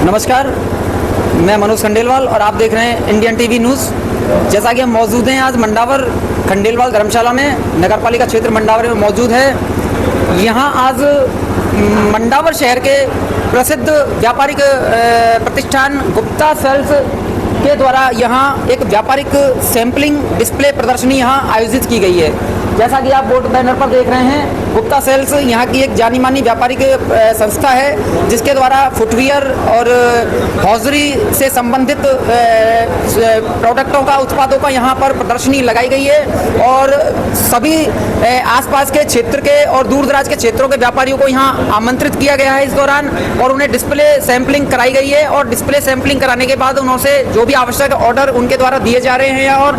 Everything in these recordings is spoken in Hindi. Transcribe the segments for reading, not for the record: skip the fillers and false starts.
नमस्कार, मैं मनोज खंडेलवाल और आप देख रहे हैं इंडियन टीवी न्यूज़। जैसा कि हम मौजूद हैं आज मंडावर खंडेलवाल धर्मशाला में, नगर पालिका क्षेत्र मंडावर में मौजूद है। यहाँ आज मंडावर शहर के प्रसिद्ध व्यापारिक प्रतिष्ठान गुप्ता सेल्स के द्वारा यहाँ एक व्यापारिक सैम्पलिंग डिस्प्ले प्रदर्शनी यहाँ आयोजित की गई है। जैसा कि आप बोर्ड बैनर पर देख रहे हैं, गुप्ता सेल्स यहाँ की एक जानी मानी व्यापारिक संस्था है जिसके द्वारा फुटवियर और हौजरी से संबंधित प्रोडक्टों का उत्पादों का यहाँ पर प्रदर्शनी लगाई गई है और सभी आसपास के क्षेत्र के और दूर दराज के क्षेत्रों के व्यापारियों को यहाँ आमंत्रित किया गया है इस दौरान, और उन्हें डिस्प्ले सैम्पलिंग कराई गई है। और डिस्प्ले सैम्पलिंग कराने के बाद उनसे जो भी आवश्यक ऑर्डर उनके द्वारा दिए जा रहे हैं और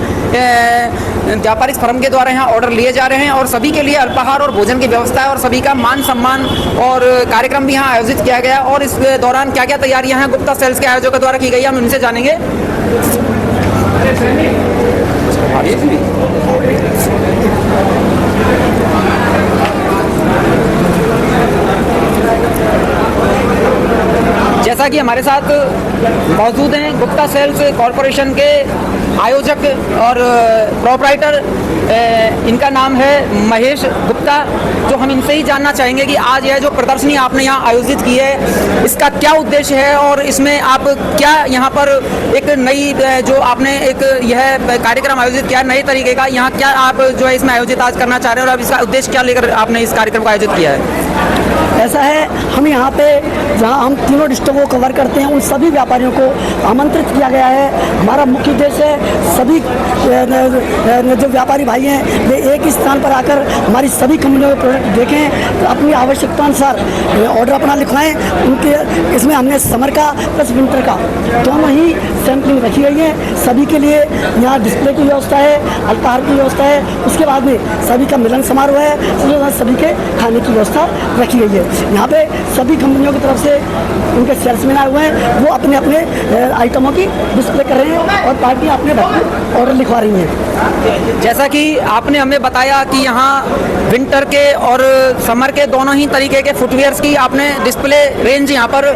व्यापारिक फर्म के द्वारा यहाँ ऑर्डर लिए जा रहे हैं, और सभी के लिए अल्पाहार और भोजन की व्यवस्था है और सभी का मान सम्मान और कार्यक्रम भी यहाँ आयोजित किया गया। और इस दौरान क्या क्या तैयारियां हैं गुप्ता सेल्स के आयोजकों द्वारा की गई है, हम उनसे जानेंगे। जैसा कि हमारे साथ मौजूद हैं गुप्ता सेल्स कॉरपोरेशन के आयोजक और प्रोपराइटर, इनका नाम है महेश गुप्ता, जो हम इनसे ही जानना चाहेंगे कि आज यह जो प्रदर्शनी आपने यहाँ आयोजित की है इसका क्या उद्देश्य है और इसमें आप क्या यहाँ पर एक नई जो आपने एक यह कार्यक्रम आयोजित किया है नए तरीके का, यहाँ क्या आप जो है इसमें आयोजित आज करना चाह रहे हैं और अब इसका उद्देश्य क्या लेकर आपने इस कार्यक्रम को आयोजित किया है? ऐसा है, हम यहाँ पे जहाँ हम तीनों डिस्ट्रिक्टों को कवर करते हैं उन सभी व्यापारियों को आमंत्रित किया गया है। हमारा मुख्य उद्देश्य है सभी जो व्यापारी भाई हैं वे एक ही स्थान पर आकर हमारी सभी कंपनियों के प्रोडक्ट देखें, तो अपनी आवश्यकता अनुसार ऑर्डर अपना लिखवाएं। उनके इसमें हमने समर का प्लस विंटर का दोनों ही सैम्पलिंग रखी गई है। सभी के लिए यहाँ डिस्प्ले की व्यवस्था है, अल्पाहार की व्यवस्था है, उसके बाद में सभी का मिलन समारोह है, सभी के खाने की व्यवस्था रखी गई है। यहाँ पे सभी कंपनियों की तरफ से उनके सेल्समैन आए हुए हैं, वो अपने अपने आइटमों की डिस्प्ले कर रहे हैं और पार्टी अपने ऑर्डर लिखवा रही हैं। जैसा कि आपने हमें बताया कि यहाँ विंटर के और समर के दोनों ही तरीके के फुटवियर्स की आपने डिस्प्ले रेंज यहाँ पर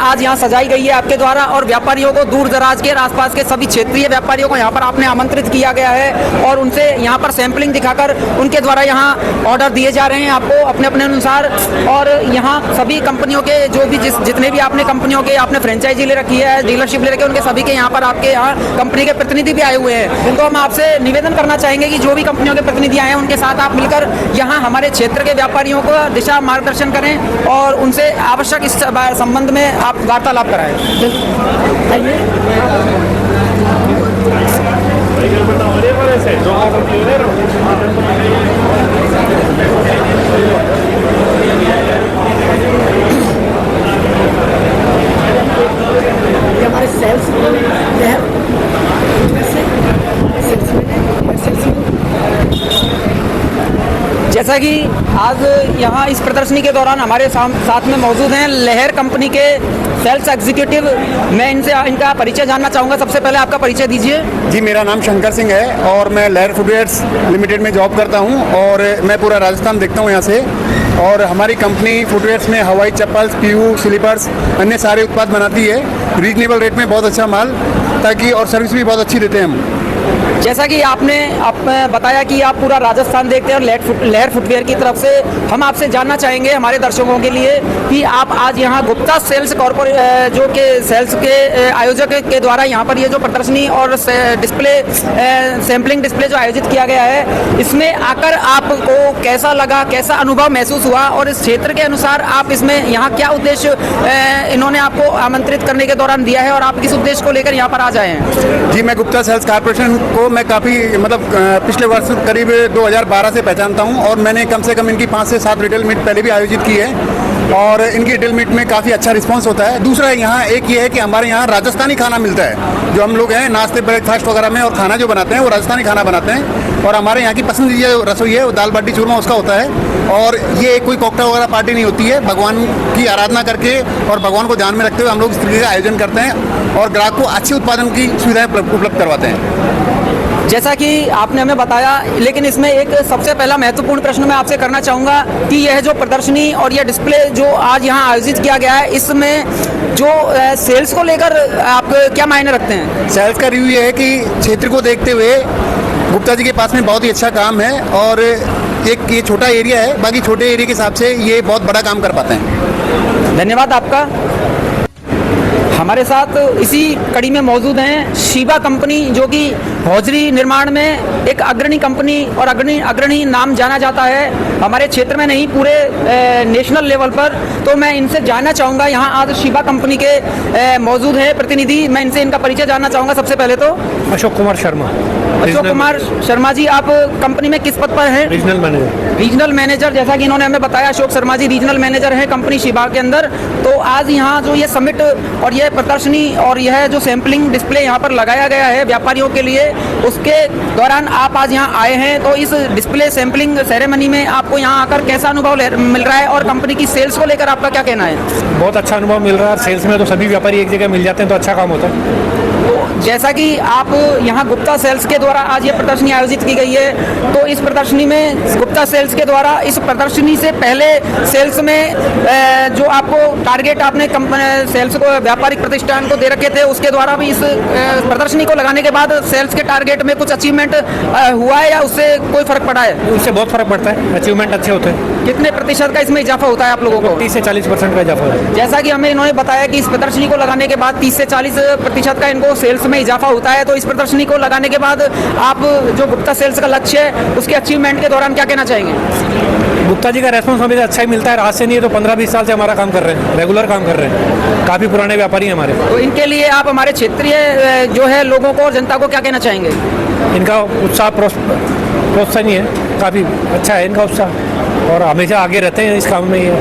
आज यहाँ सजाई गई है आपके द्वारा, और व्यापारियों को दूर दराज के आसपास के सभी क्षेत्रीय व्यापारियों को यहाँ पर आपने आमंत्रित किया गया है और उनसे यहाँ पर सैम्पलिंग दिखाकर उनके द्वारा यहाँ ऑर्डर दिए जा रहे हैं आपको अपने अपने अनुसार। और यहाँ सभी कंपनियों के जो भी जितने भी आपने कंपनियों के आपने फ्रेंचाइजी ले रखी है, डीलरशिप ले रखी है, उनके सभी के यहाँ पर आपके यहाँ कंपनी के प्रतिनिधि भी आए हुए हैं। तो हम आपसे निवेदन करना चाहेंगे कि जो भी कंपनियों के प्रतिनिधि आए हैं उनके साथ आप मिलकर यहाँ हमारे क्षेत्र के व्यापारियों को दिशा मार्गदर्शन करें और उनसे आवश्यक इस संबंध में आप वार्तालाप कराएं। हमारे सेल्स जैसा कि आज यहाँ इस प्रदर्शनी के दौरान हमारे साथ में मौजूद हैं लहर कंपनी के सेल्स एग्जीक्यूटिव, मैं इनका परिचय जानना चाहूँगा। सबसे पहले आपका परिचय दीजिए। जी, मेरा नाम शंकर सिंह है और मैं लहर फुटवेयर्स लिमिटेड में जॉब करता हूँ और मैं पूरा राजस्थान देखता हूँ यहाँ से। और हमारी कंपनी फुटवेयर्स में हवाई चप्पल्स, पीयू, स्लीपर्स, अन्य सारे उत्पाद बनाती है रीजनेबल रेट में, बहुत अच्छा माल, ताकि और सर्विस भी बहुत अच्छी देते हैं हम। जैसा कि आपने बताया कि आप पूरा राजस्थान देखते हैं और लहर फुटवेयर की तरफ से हम आपसे जानना चाहेंगे हमारे दर्शकों के लिए कि आप आज यहाँ गुप्ता सेल्स कॉर्पोरेशन जो कि सेल्स के आयोजक के द्वारा यहाँ पर ये जो प्रदर्शनी और डिस्प्ले सैम्पलिंग डिस्प्ले जो आयोजित किया गया है, इसमें आकर आपको कैसा लगा, कैसा अनुभव महसूस हुआ और इस क्षेत्र के अनुसार आप इसमें यहाँ क्या उद्देश्य इन्होंने आपको आमंत्रित करने के दौरान दिया है और आप किस उद्देश्य को लेकर यहाँ पर आ जाए हैं? जी, मैं गुप्ता सेल्स कॉर्पोरेशन को मैं काफ़ी पिछले वर्ष करीब 2012 से पहचानता हूं और मैंने कम से कम इनकी 5 से 7 रिटेल मीट पहले भी आयोजित की है और इनकी रिटेल मीट में काफ़ी अच्छा रिस्पांस होता है। दूसरा यहाँ एक ये है कि हमारे यहाँ राजस्थानी खाना मिलता है, जो हम लोग हैं नाश्ते ब्रेकफास्ट वगैरह में और खाना जो बनाते हैं वो राजस्थानी खाना बनाते हैं और हमारे यहाँ की पसंदीदा रसोई है वो दाल बाटी चूरमा उसका होता है। और ये कोई कॉकटेल वगैरह पार्टी नहीं होती है, भगवान की आराधना करके और भगवान को ध्यान में रखते हुए हम लोग इस तरीके का आयोजन करते हैं और ग्राहक को अच्छे उत्पादन की सुविधाएँ उपलब्ध करवाते हैं। जैसा कि आपने हमें बताया, लेकिन इसमें एक सबसे पहला महत्वपूर्ण प्रश्न मैं आपसे करना चाहूँगा कि यह जो प्रदर्शनी और यह डिस्प्ले जो आज यहाँ आयोजित किया गया है, इसमें जो सेल्स को लेकर आप क्या मायने रखते हैं? सेल्स का रिव्यू ये है कि क्षेत्र को देखते हुए गुप्ता जी के पास में बहुत ही अच्छा काम है और एक ये छोटा एरिया है, बाकी छोटे एरिया के हिसाब से ये बहुत बड़ा काम कर पाते हैं। धन्यवाद आपका। हमारे साथ इसी कड़ी में मौजूद हैं शिवा कंपनी, जो कि हौजरी निर्माण में एक अग्रणी कंपनी और अग्रणी नाम जाना जाता है हमारे क्षेत्र में नहीं, पूरे नेशनल लेवल पर। तो मैं इनसे जानना चाहूँगा, यहाँ आज शिवा कंपनी के मौजूद है प्रतिनिधि, मैं इनसे इनका परिचय जानना चाहूँगा। सबसे पहले तो अशोक कुमार शर्मा। अशोक कुमार शर्मा जी, आप कंपनी में किस पद पर हैं? Regional manager. रीजनल मैनेजर, जैसा कि इन्होंने हमें बताया, अशोक शर्मा जी रीजनल मैनेजर हैं कंपनी शिवा के अंदर। तो आज यहाँ जो ये समिट और ये प्रदर्शनी और यह जो सैम्पलिंग डिस्प्ले यहाँ पर लगाया गया है व्यापारियों के लिए, उसके दौरान आप आज यहाँ आए हैं, तो इस डिस्प्ले सैम्पलिंग सेरेमनी में आपको यहाँ आकर कैसा अनुभव मिल रहा है और कंपनी की सेल्स को लेकर आपका क्या कहना है? बहुत अच्छा अनुभव मिल रहा है। सेल्स में तो सभी व्यापारी एक जगह मिल जाते हैं तो अच्छा काम होता है। जैसा कि आप यहाँ गुप्ता सेल्स के द्वारा आज ये प्रदर्शनी आयोजित की गई है, तो इस प्रदर्शनी में गुप्ता सेल्स के द्वारा इस प्रदर्शनी से पहले सेल्स में जो आपको टारगेट आपने सेल्स को व्यापारिक प्रतिष्ठान को दे रखे थे, उसके द्वारा भी इस प्रदर्शनी को लगाने के बाद सेल्स के टारगेट में कुछ अचीवमेंट हुआ है या उससे कोई फर्क पड़ा है? उससे बहुत फर्क पड़ता है, अचीवमेंट अच्छे होते हैं। कितने प्रतिशत का इसमें इजाफा होता है आप लोगों को? 30 से 40% का इजाफा होता है। जैसा कि हमें इन्होंने बताया कि इस प्रदर्शनी को लगाने के बाद 30 से 40% का इनको सेल्स में इजाफा होता है। तो इस प्रदर्शनी को लगाने के बाद आप जो गुप्ता सेल्स का लक्ष्य है, उसके अचीवमेंट के दौरान क्या कहना चाहेंगे? गुप्ता जी का रेस्पॉन्स हमें अच्छा ही मिलता है। आज से नहीं है तो 15-20 साल से हमारा काम कर रहे हैं, रेगुलर काम कर रहे हैं। काफ़ी पुराने व्यापारी हैं हमारे। तो इनके लिए आप हमारे क्षेत्रीय जो है लोगों को और जनता को क्या कहना चाहेंगे? इनका उत्साह प्रोत्साहन है, काफ़ी अच्छा है इनका उत्साह और हमेशा आगे रहते हैं इस काम में। ये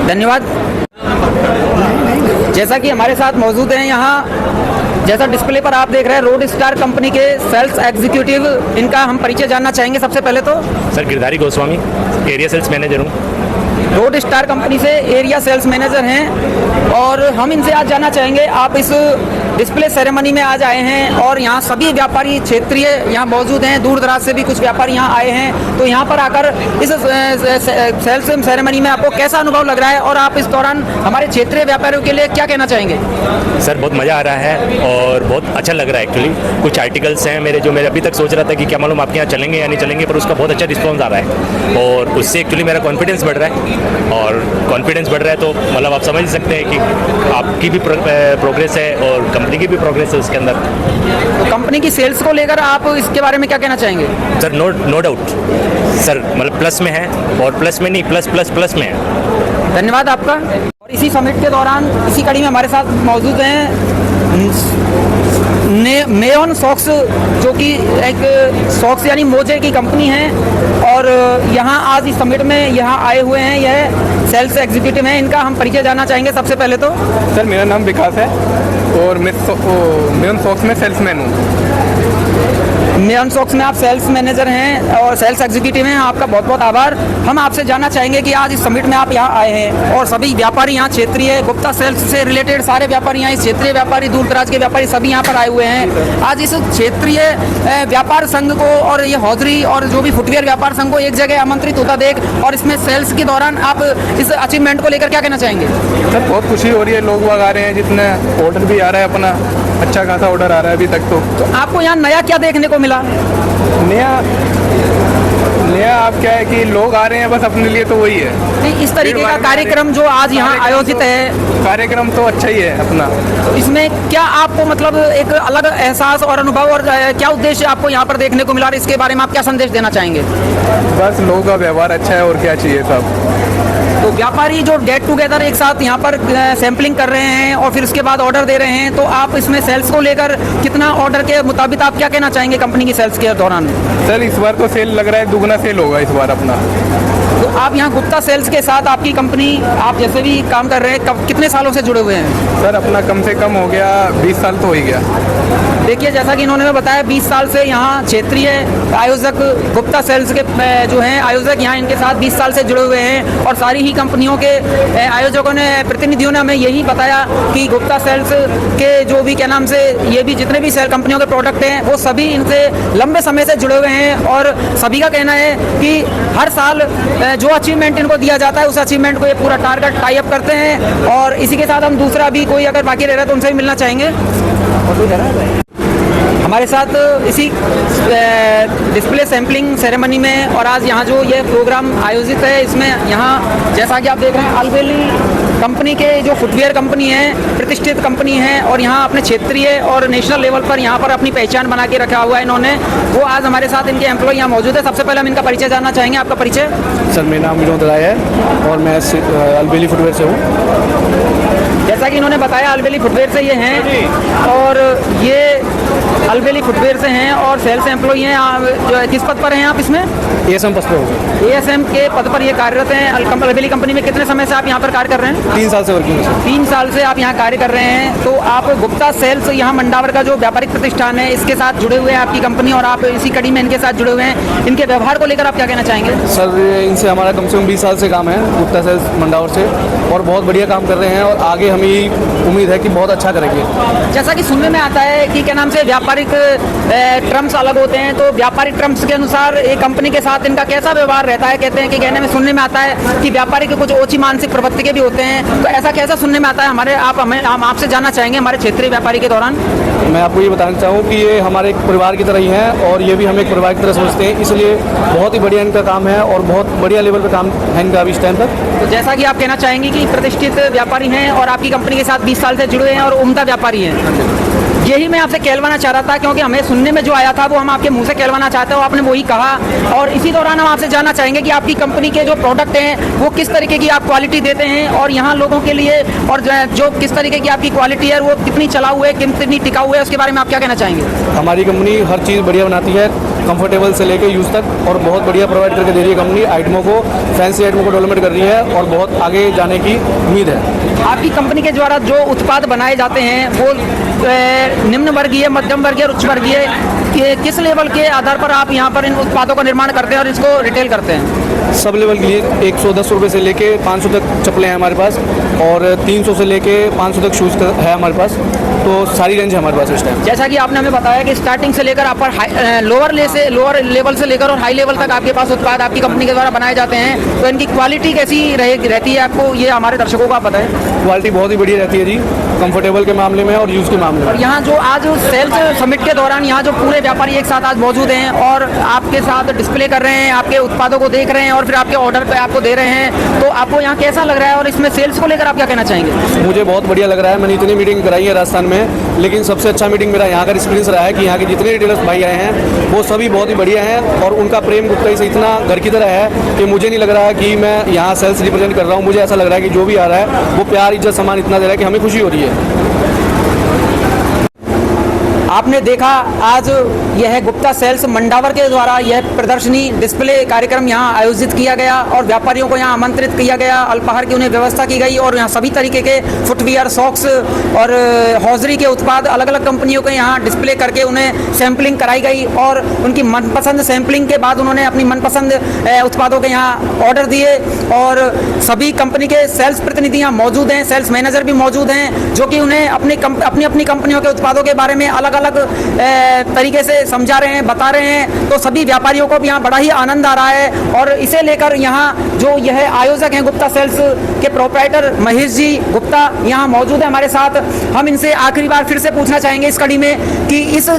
धन्यवाद। जैसा कि हमारे साथ मौजूद हैं यहाँ, जैसा डिस्प्ले पर आप देख रहे हैं, रोड स्टार कंपनी के सेल्स एग्जीक्यूटिव, इनका हम परिचय जानना चाहेंगे। सबसे पहले तो sir Girdhari Goswami, area sales manager हूँ। रोड स्टार कंपनी से एरिया सेल्स मैनेजर हैं और हम इनसे आज जानना चाहेंगे, आप इस डिस्प्ले सेरेमनी में आज आए हैं और यहाँ सभी व्यापारी क्षेत्रीय यहाँ मौजूद हैं, दूर दराज से भी कुछ व्यापारी यहाँ आए हैं। तो यहाँ पर आकर इस सेल्स सेरेमनी में आपको कैसा अनुभव लग रहा है और आप इस दौरान हमारे क्षेत्रीय व्यापारियों के लिए क्या कहना चाहेंगे? सर बहुत मज़ा आ रहा है और बहुत अच्छा लग रहा है। एक्चुअली कुछ आर्टिकल्स हैं मेरे जो मैं अभी तक सोच रहा था कि क्या मालूम आपके यहाँ चलेंगे या नहीं चलेंगे, पर उसका बहुत अच्छा रिस्पॉन्स आ रहा है और उससे एक्चुअली मेरा कॉन्फिडेंस बढ़ रहा है। और कॉन्फिडेंस बढ़ रहा है तो मतलब आप समझ सकते हैं कि आपकी भी प्रोग्रेस है और कंपनी की भी प्रोग्रेस है उसके अंदर। तो कंपनी की सेल्स को लेकर आप इसके बारे में क्या कहना चाहेंगे? सर नो डाउट सर, मतलब प्लस में है और प्लस में नहीं, प्लस में है। धन्यवाद आपका। और इसी समिट के दौरान इसी कड़ी में हमारे साथ मौजूद हैं नेओन सॉक्स, जो कि एक सॉक्स यानी मोजे की कंपनी है और यहाँ आज इस समिट में यहाँ आए हुए हैं, यह सेल्स एग्जीक्यूटिव हैं। इनका हम परिचय जानना चाहेंगे। सबसे पहले तो सर मेरा नाम विकास है और मैं नेओन सॉक्स में सेल्समैन हूँ। नेओन सॉक्स में आप सेल्स मैनेजर हैं और सेल्स एग्जीक्यूटिव हैं, आपका बहुत बहुत आभार। हम आपसे जानना चाहेंगे कि आज इस समिट में आप यहाँ आए हैं और सभी व्यापारी यहाँ क्षेत्रीय गुप्ता सेल्स से रिलेटेड सारे व्यापारी यहाँ, क्षेत्रीय व्यापारी, दूर दराज के व्यापारी सभी यहाँ पर आए हुए हैं। आज इस क्षेत्रीय व्यापार संघ को और ये हौजरी और जो भी फुटवियर व्यापार संघ को एक जगह आमंत्रित होता देख और इसमें सेल्स के दौरान आप इस अचीवमेंट को लेकर क्या कहना चाहेंगे? सर बहुत खुशी हो रही है, लोग आ रहे हैं, जितने ऑर्डर भी आ रहा है, अपना अच्छा खासा ऑर्डर आ रहा है अभी तक। तो आपको यहाँ नया क्या देखने को मिला? नया आप क्या है कि लोग आ रहे हैं बस अपने लिए, तो वही है। इस तरीके का कार्यक्रम जो आज यहाँ आयोजित है, कार्यक्रम तो अच्छा ही है अपना। तो इसमें क्या आपको मतलब एक अलग एहसास और अनुभव और क्या उद्देश्य आपको यहाँ पर देखने को मिला और इसके बारे में आप क्या संदेश देना चाहेंगे? बस लोगों का व्यवहार अच्छा है और क्या चाहिए सब। तो व्यापारी जो गेट टुगेदर एक साथ यहाँ पर सैम्पलिंग कर रहे हैं और फिर उसके बाद ऑर्डर दे रहे हैं, तो आप इसमें सेल्स को लेकर कितना ऑर्डर के मुताबिक आप क्या कहना चाहेंगे कंपनी की सेल्स के दौरान? सर इस बार तो सेल लग रहा है दुगना सेल होगा इस बार अपना। तो आप यहाँ गुप्ता सेल्स के साथ आपकी कंपनी, आप जैसे भी काम कर रहे हैं, कितने सालों से जुड़े हुए हैं? सर अपना कम से कम हो गया 20 साल तो हो ही गया। देखिए, जैसा कि इन्होंने बताया 20 साल से यहाँ क्षेत्रीय आयोजक गुप्ता सेल्स के जो हैं आयोजक यहाँ इनके साथ 20 साल से जुड़े हुए हैं और सारी ही कंपनियों के आयोजकों ने, प्रतिनिधियों ने हमें यही बताया कि गुप्ता सेल्स के जो भी क्या नाम से ये भी जितने भी सेल कंपनियों के प्रोडक्ट हैं वो सभी इनसे लंबे समय से जुड़े हुए हैं और सभी का कहना है कि हर साल जो अचीवमेंट इनको दिया जाता है उस अचीवमेंट को ये पूरा टारगेट टाई अप करते हैं। और इसी के साथ हम दूसरा भी कोई अगर बाकी रह रहा है तो उनसे भी मिलना चाहेंगे। हमारे साथ इसी डिस्प्ले सैम्पलिंग सेरेमनी में और आज यहाँ जो ये प्रोग्राम आयोजित है इसमें यहाँ जैसा कि आप देख रहे हैं अल्बेली कंपनी के जो फुटवेयर कंपनी है, प्रतिष्ठित कंपनी है और यहाँ अपने क्षेत्रीय और नेशनल लेवल पर यहाँ पर अपनी पहचान बना के रखा हुआ है इन्होंने। वो आज हमारे साथ इनके एम्प्लॉय यहाँ मौजूद है। सबसे पहले हम इनका परिचय जानना चाहेंगे। आपका परिचय? सर, मेरा नाम विनोद राय है और मैं अल्बेली फुटवेयर से हूँ। जैसा कि इन्होंने बताया अल्बेली फुटवेयर से ये हैं और ये अल्बेली फुटवेयर से हैं और सेल्स एम्प्लॉई हैं। जो किस पद पर हैं आप इसमें? ASM पद पे हो। ASM के पद पर ये कार्यरत हैं। अल्बेली कंपनी में कितने समय से आप यहाँ पर कार्य कर रहे हैं? 3 साल से वर्किंग है। 3 साल से आप यहाँ कार्य कर रहे हैं। तो आप गुप्ता सेल्स यहाँ मंडावर का जो व्यापारिक प्रतिष्ठान है इसके साथ जुड़े हुए हैं आपकी कंपनी और आप इसी कड़ी में इनके साथ जुड़े हुए हैं। इनके व्यवहार को लेकर आप क्या कहना चाहेंगे? सर, इनसे हमारा कम से कम 20 साल से काम है गुप्ता सेल्स मंडावर से और बहुत बढ़िया काम कर रहे हैं और आगे हमें उम्मीद है कि बहुत अच्छा करेंगे। जैसा कि सुनने में आता है कि क्या नाम से व्यापारिक टर्म्स अलग होते हैं, तो व्यापारिक टर्म्स के अनुसार एक कंपनी के साथ इनका कैसा व्यवहार रहता है? कहते हैं कि कहने में सुनने में आता है कि व्यापारी के कुछ ओछी मानसिक प्रवृत्ति के भी होते हैं, तो ऐसा कैसा सुनने में आता है? हम आपसे जानना चाहेंगे हमारे क्षेत्रीय व्यापारी के दौरान। मैं आपको ये बताना चाहूँ कि ये हमारे एक परिवार की तरह ही हैं और ये भी हमें एक परिवार की तरह समझते हैं, इसलिए बहुत ही बढ़िया इनका काम है और बहुत बढ़िया लेवल पर काम है इनका अभी इस टाइम तक। तो जैसा कि आप कहना चाहेंगे कि प्रतिष्ठित व्यापारी हैं और आपकी कंपनी के साथ 20 साल से जुड़े हैं और उम्दा व्यापारी हैं। यही मैं आपसे कहलवाना चाह रहा था क्योंकि हमें सुनने में जो आया था वो हम आपके मुंह से कहलवाना चाहते हैं, आपने वही कहा। और इसी दौरान हम आपसे जानना चाहेंगे कि आपकी कंपनी के जो प्रोडक्ट हैं वो किस तरीके की आप क्वालिटी देते हैं और यहाँ लोगों के लिए और जो किस तरीके की आपकी क्वालिटी है वो कितनी चलाऊ है, कितनी टिकाऊ है, उसके बारे में आप क्या कहना चाहेंगे? हमारी कंपनी हर चीज़ बढ़िया बनाती है, कंफर्टेबल से लेके यूज़ तक, और बहुत बढ़िया प्रोवाइड करके दे रही है कंपनी। आइटमों को, फैंसी आइटमों को डेवलपमेंट कर रही है और बहुत आगे जाने की उम्मीद है। आपकी कंपनी के द्वारा जो उत्पाद बनाए जाते हैं वो निम्न वर्गीय, मध्यम वर्गीय और उच्च वर्गीय किस लेवल के आधार पर आप यहाँ पर इन उत्पादों का निर्माण करते हैं और इसको रिटेल करते हैं? सब लेवल के लिए 110 रुपये से लेके 500 तक चप्पलें हैं हमारे पास और 300 से लेके 500 तक शूज़ है हमारे पास, तो सारी रेंज है हमारे पास इस टाइम। जैसा कि आपने हमें बताया कि स्टार्टिंग से लेकर आप पर लोअर लेवल से लेकर और हाई लेवल तक आपके पास उत्पाद आपकी कंपनी के द्वारा बनाए जाते हैं, तो इनकी क्वालिटी कैसी रहती है आपको ये हमारे दर्शकों को आप बताएं। क्वालिटी बहुत ही बढ़िया रहती है जी, कंफर्टेबल के मामले में और यूज़ के मामले में। और यहाँ जो आज सेल्स समिट के दौरान यहाँ जो पूरे व्यापारी एक साथ आज मौजूद हैं और आपके साथ डिस्प्ले कर रहे हैं, आपके उत्पादों को देख रहे हैं और फिर आपके ऑर्डर पे आपको दे रहे हैं, तो आपको यहाँ कैसा लग रहा है और इसमें सेल्स को लेकर आप क्या कहना चाहेंगे? मुझे बहुत बढ़िया लग रहा है। मैंने इतनी मीटिंग कराई है राजस्थान में, लेकिन सबसे अच्छा मीटिंग मेरा यहाँ का एक्सपीरियंस रहा है कि यहाँ के जितने रिटेलर्स भाई आए हैं वो सभी बहुत ही बढ़िया हैं और उनका प्रेम गुप्ता से इतना घर की तरह है कि मुझे नहीं लग रहा है कि मैं यहाँ सेल्स रिप्रेजेंट कर रहा हूँ। मुझे ऐसा लग रहा है कि जो भी आ रहा है वो प्यार, इज्जत, सम्मान इतना दे रहा है कि हमें खुशी हो रही है। आपने देखा आज यह गुप्ता सेल्स मंडावर के द्वारा यह प्रदर्शनी डिस्प्ले कार्यक्रम यहाँ आयोजित किया गया और व्यापारियों को यहाँ आमंत्रित किया गया, अल्पाहार की उन्हें व्यवस्था की गई और यहाँ सभी तरीके के फुटवियर, सॉक्स और हौजरी के उत्पाद अलग अलग कंपनियों के यहाँ डिस्प्ले करके उन्हें सैम्पलिंग कराई गई और उनकी मनपसंद सैम्पलिंग के बाद उन्होंने अपनी मनपसंद उत्पादों के यहाँ ऑर्डर दिए और सभी कंपनी के सेल्स प्रतिनिधि यहाँ मौजूद हैं, सेल्स मैनेजर भी मौजूद हैं जो कि उन्हें अपनी कंपनियों के उत्पादों के बारे में अलग अलग तरीके से समझा रहे हैं, बता रहे हैं। तो सभी व्यापारियों को भी यहाँ बड़ा ही आनंद आ रहा है और इसे लेकर यहाँ जो यह आयोजक हैं गुप्ता सेल्स के प्रोप्राइटर महेश जी गुप्ता यहाँ मौजूद है हमारे साथ। हम इनसे आखिरी बार फिर से पूछना चाहेंगे इस कड़ी में कि इस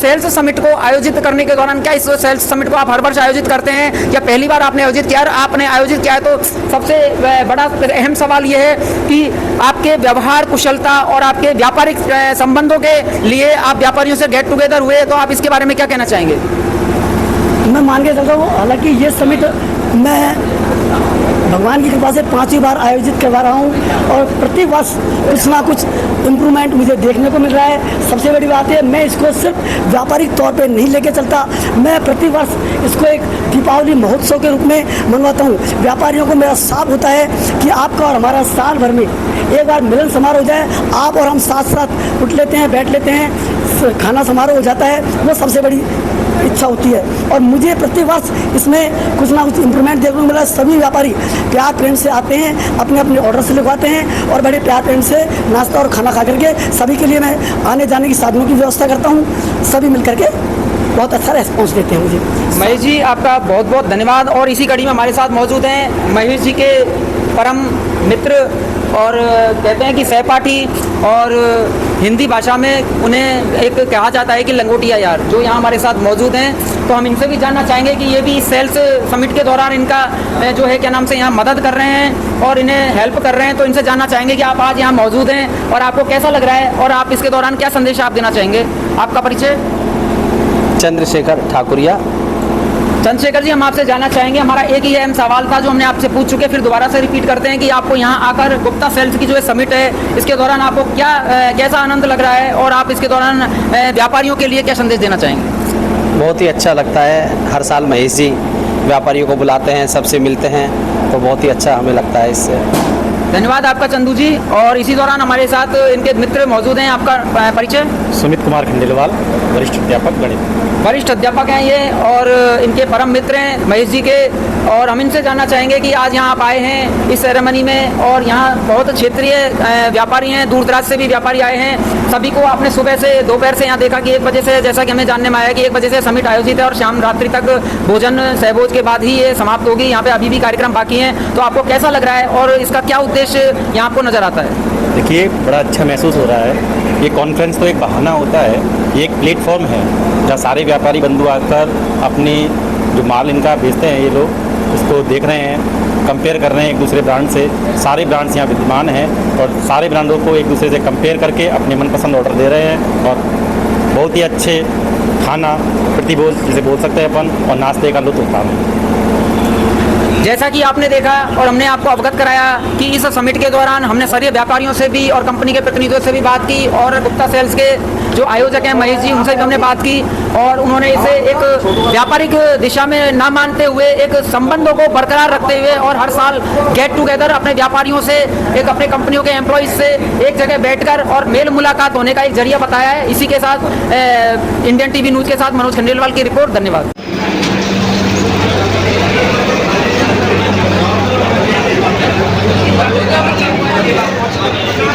सेल्स समिट को आयोजित करने के दौरान, क्या इस सेल्स समिट को आप हर वर्ष आयोजित करते हैं या पहली बार आपने आयोजित किया? आपने आयोजित किया है तो सबसे बड़ा अहम सवाल यह है कि आपके व्यवहार कुशलता और आपके व्यापारिक संबंधों के लिए आप व्यापारियों से गेट टुगेदर हुए, तो आप इसके बारे में क्या कहना चाहेंगे? मैं मान के चलता हूँ, हालांकि ये समिट मैं भगवान की कृपा से 5वीं बार आयोजित करवा रहा हूँ और प्रति वर्ष कुछ ना कुछ इम्प्रूवमेंट मुझे देखने को मिल रहा है। सबसे बड़ी बात है, मैं इसको सिर्फ व्यापारिक तौर पे नहीं लेके चलता, मैं प्रति वर्ष इसको एक दीपावली महोत्सव के रूप में मनवाता हूँ। व्यापारियों को मेरा साफ होता है कि आपका और हमारा साल भर में एक बार मिलन समारोह हो जाए, आप और हम साथ साथ उठ लेते हैं, बैठ लेते हैं, खाना समारोह हो जाता है, वो सबसे बड़ी इच्छा होती है। और मुझे प्रति वर्ष इसमें कुछ ना कुछ इम्प्रूवमेंट देखने को मिला। सभी व्यापारी प्यार प्रेम से आते हैं, अपने अपने ऑर्डर से लिखवाते हैं और बड़े प्यार प्रेम से नाश्ता और खाना खा करके सभी के लिए मैं आने जाने की साधनों की व्यवस्था करता हूँ। सभी मिल करके बहुत अच्छा रेस्पॉन्स देते हैं मुझे। महेश जी आपका बहुत बहुत धन्यवाद। और इसी कड़ी में हमारे साथ मौजूद हैं महेश जी के परम मित्र और कहते हैं कि सहपाठी, और हिंदी भाषा में उन्हें एक कहा जाता है कि लंगोटिया यार, जो यहाँ हमारे साथ मौजूद हैं। तो हम इनसे भी जानना चाहेंगे कि ये भी सेल्स समिट के दौरान इनका जो है क्या नाम से यहाँ मदद कर रहे हैं और इन्हें हेल्प कर रहे हैं। तो इनसे जानना चाहेंगे कि आप आज यहाँ मौजूद हैं और आपको कैसा लग रहा है और आप इसके दौरान क्या संदेश आप देना चाहेंगे। आपका परिचय? चंद्रशेखर ठाकुरिया। चंद्रशेखर जी, हम आपसे जानना चाहेंगे, हमारा एक ही अहम सवाल था जो हमने आपसे पूछ चुके, फिर दोबारा से रिपीट करते हैं कि आपको यहाँ आकर गुप्ता सेल्स की जो है समिट है, इसके दौरान आपको क्या कैसा आनंद लग रहा है और आप इसके दौरान व्यापारियों के लिए क्या संदेश देना चाहेंगे? बहुत ही अच्छा लगता है, हर साल महेश जी व्यापारियों को बुलाते हैं, सबसे मिलते हैं, तो बहुत ही अच्छा हमें लगता है इससे। धन्यवाद आपका चंदू जी। और इसी दौरान हमारे साथ इनके मित्र मौजूद हैं। आपका परिचय? सुमित कुमार खंडेलवाल, वरिष्ठ अध्यापक गणित। वरिष्ठ अध्यापक हैं ये और इनके परम मित्र हैं महेश जी के। और हम इनसे जानना चाहेंगे कि आज यहाँ आप आए हैं इस सेरेमनी में, और यहाँ बहुत क्षेत्रीय व्यापारी हैं, दूर दराज से भी व्यापारी आए हैं। सभी को आपने सुबह से दोपहर से यहाँ देखा कि 1 बजे से, जैसा कि हमें जानने में आया कि 1 बजे से समिट आयोजित है और शाम रात्रि तक भोजन सहभोज के बाद ही ये समाप्त होगी। यहाँ पे अभी भी कार्यक्रम बाकी हैं। तो आपको कैसा लग रहा है और इसका क्या उद्देश्य यहाँ आपको नजर आता है? देखिए, बड़ा अच्छा महसूस हो रहा है। ये कॉन्फ्रेंस तो एक बहाना होता है, ये एक प्लेटफॉर्म है जहाँ सारे व्यापारी बंधु आकर अपनी जो माल इनका बेचते हैं, ये लोग उसको देख रहे हैं, कंपेयर कर रहे हैं एक दूसरे ब्रांड से। सारे ब्रांड्स यहाँ विद्यमान हैं और सारे ब्रांडों को एक दूसरे से कंपेयर करके अपने मनपसंद ऑर्डर दे रहे हैं। और बहुत ही अच्छे खाना प्रतिभोज जिसे बोल सकते हैं अपन, और नाश्ते का लुत्फ उठाना है। जैसा कि आपने देखा और हमने आपको अवगत कराया कि इस समिट के दौरान हमने सारे व्यापारियों से भी और कंपनी के प्रतिनिधियों से भी बात की, और गुप्ता सेल्स के जो आयोजक हैं महेश जी, उनसे भी हमने बात की, और उन्होंने इसे एक व्यापारिक दिशा में ना मानते हुए एक संबंधों को बरकरार रखते हुए और हर साल गेट टुगेदर अपने व्यापारियों से, एक अपने कंपनियों के एम्प्लॉइज से एक जगह बैठकर और मेल मुलाकात होने का एक जरिया बताया है। इसी के साथ इंडियन टीवी न्यूज़ के साथ मनोज खंडेलवाल की रिपोर्ट। धन्यवाद। Thank you.